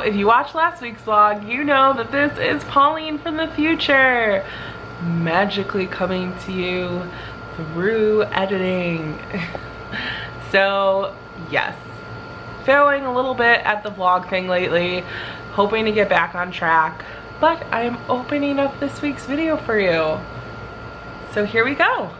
if you watched last week's vlog, you know that this is Pauline from the future, magically coming to you through editing. So yes, failing a little bit at the vlog thing lately, hoping to get back on track, but I am opening up this week's video for you. So here we go.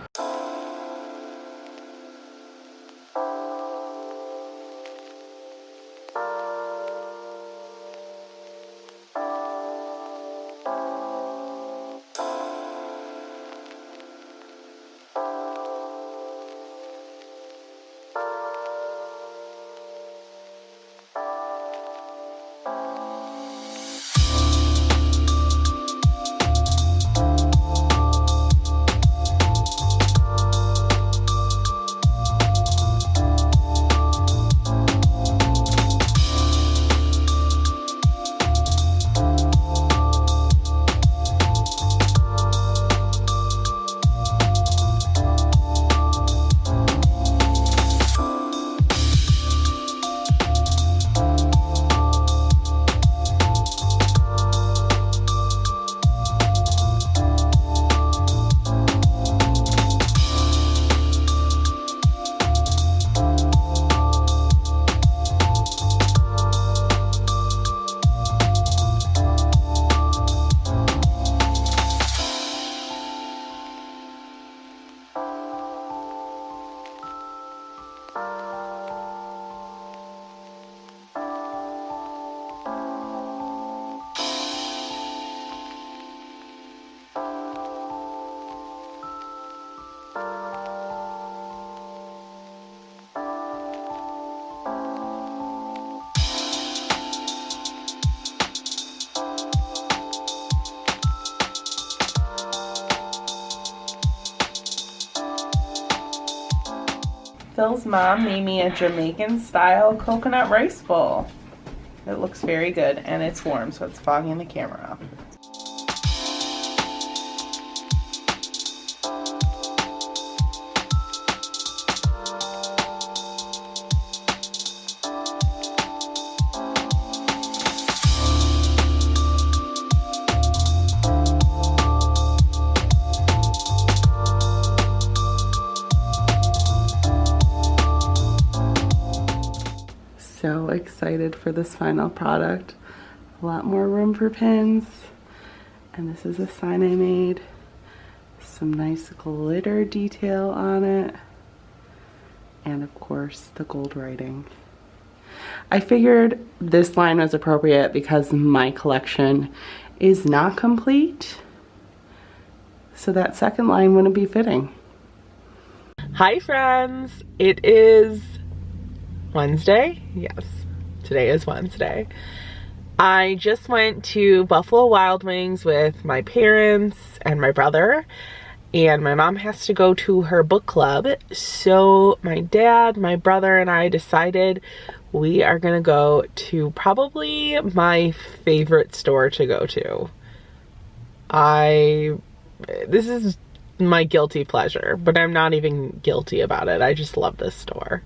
Phil's mom made me a Jamaican style coconut rice bowl. It looks very good and it's warm, so it's fogging the camera up. So excited for this final product. A lot more room for pins. And this is a sign I made. Some nice glitter detail on it. And of course, the gold writing. I figured this line was appropriate because my collection is not complete. So that second line wouldn't be fitting. Hi friends, it is Wednesday? Yes, today is Wednesday. I just went to Buffalo Wild Wings with my parents and my brother, and my mom has to go to her book club. So my dad, my brother, and I decided we are gonna go to probably my favorite store to go to. This is my guilty pleasure, but I'm not even guilty about it. I just love this store.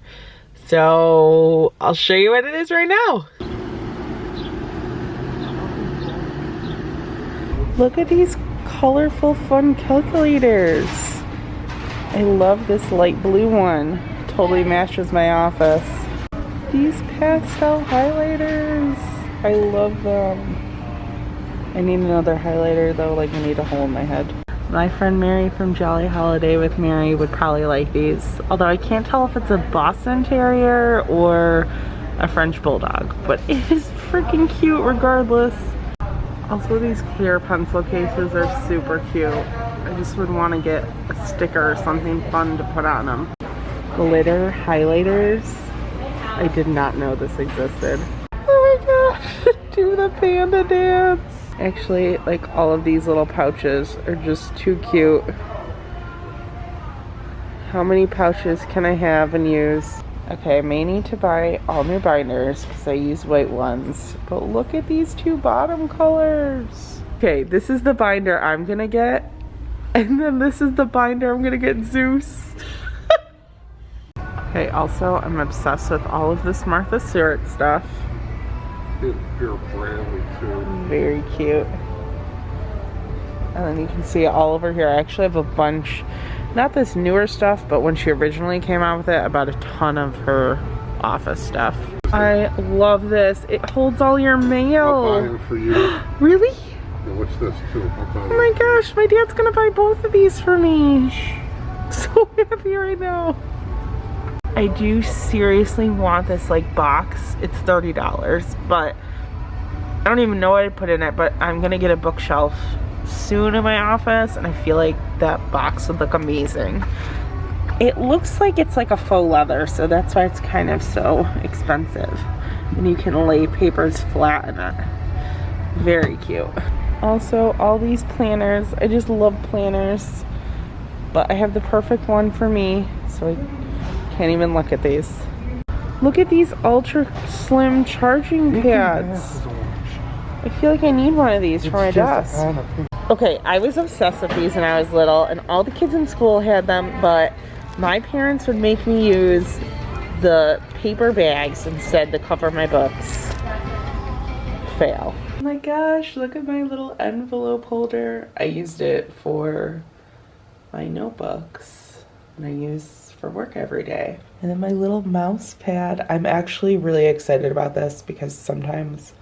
So I'll show you what it is right now. Look at these colorful, fun calculators. I love this light blue one. Totally matches my office. These pastel highlighters. I love them. I need another highlighter though, like I need a hole in my head. My friend Mary from Jolly Holiday with Mary would probably like these, although I can't tell if it's a Boston Terrier or a French Bulldog, but it is freaking cute regardless. Also, these clear pencil cases are super cute. I just would want to get a sticker or something fun to put on them. Glitter highlighters. I did not know this existed. Oh my gosh, do the panda dance. Actually, like all of these little pouches are just too cute. How many pouches can I have and use? Okay, I may need to buy all new binders because I use white ones. But look at these two bottom colors. Okay, this is the binder I'm gonna get. And then this is the binder I'm gonna get Zeus. Okay, also I'm obsessed with all of this Martha Stewart stuff. It's pure brandy too. Very cute. And then you can see it all over here. I actually have a bunch, not this newer stuff, but when she originally came out with it, about a ton of her office stuff. I love this. It holds all your mail. I'll buy them for you. Really? And what's this too? Oh my gosh, my dad's gonna buy both of these for me. I'm so happy right now. I do seriously want this like box. It's $30, but I don't even know what I put in it, but I'm gonna get a bookshelf soon in my office, and I feel like that box would look amazing. It looks like it's like a faux leather, so that's why it's kind of so expensive. And you can lay papers flat in it. Very cute. Also, all these planners. I just love planners. But I have the perfect one for me, so I can't even look at these. Look at these ultra slim charging pads. I feel like I need one of these for my desk. Okay, I was obsessed with these when I was little, and all the kids in school had them, but my parents would make me use the paper bags instead to cover my books. Fail. Oh my gosh, look at my little envelope holder. I used it for my notebooks, and I use for work every day. And then my little mouse pad. I'm actually really excited about this because sometimes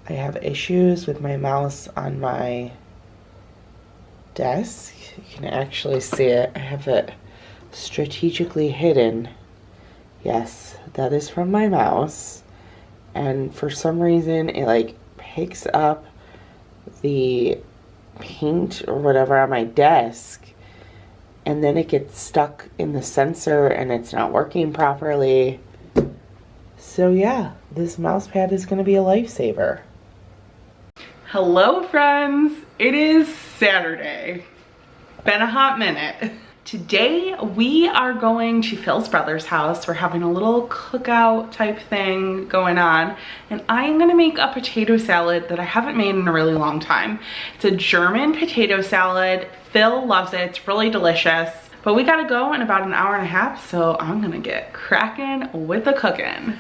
I have issues with my mouse on my desk. You can actually see it. I have it strategically hidden. Yes, that is from my mouse. And for some reason, it like picks up the paint or whatever on my desk, and then it gets stuck in the sensor and it's not working properly. So yeah, this mouse pad is gonna be a lifesaver. Hello friends, it is Saturday. Been a hot minute. Today we are going to Phil's brother's house. We're having a little cookout type thing going on, and I am gonna make a potato salad that I haven't made in a really long time. It's a German potato salad. Phil loves it, it's really delicious. But we gotta go in about an hour and a half, so I'm gonna get cracking with the cooking.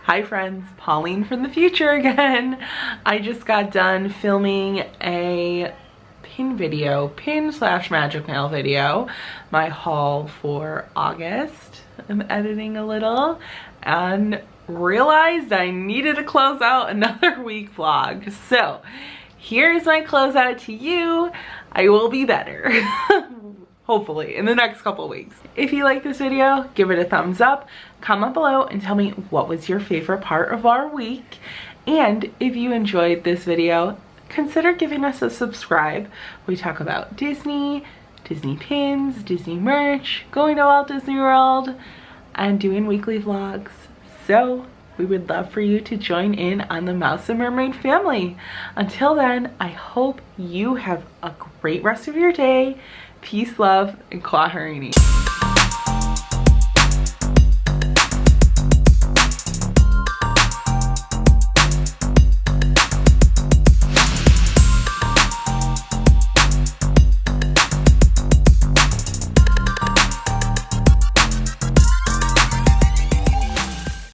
Hi friends, Pauline from the future again. I just got done filming a pin/magic mail video, my haul for August. I'm editing a little and realized I needed to close out another week vlog. So here's my closeout to you. I will be better. Hopefully in the next couple of weeks. If you like this video, give it a thumbs up, comment below and tell me what was your favorite part of our week. And if you enjoyed this video, consider giving us a subscribe. We talk about Disney, Disney pins, Disney merch, going to Walt Disney World, and doing weekly vlogs. So we would love for you to join in on the Mouse and Mermaid family. Until then, I hope you have a great rest of your day. Peace, love, and Claw Harini.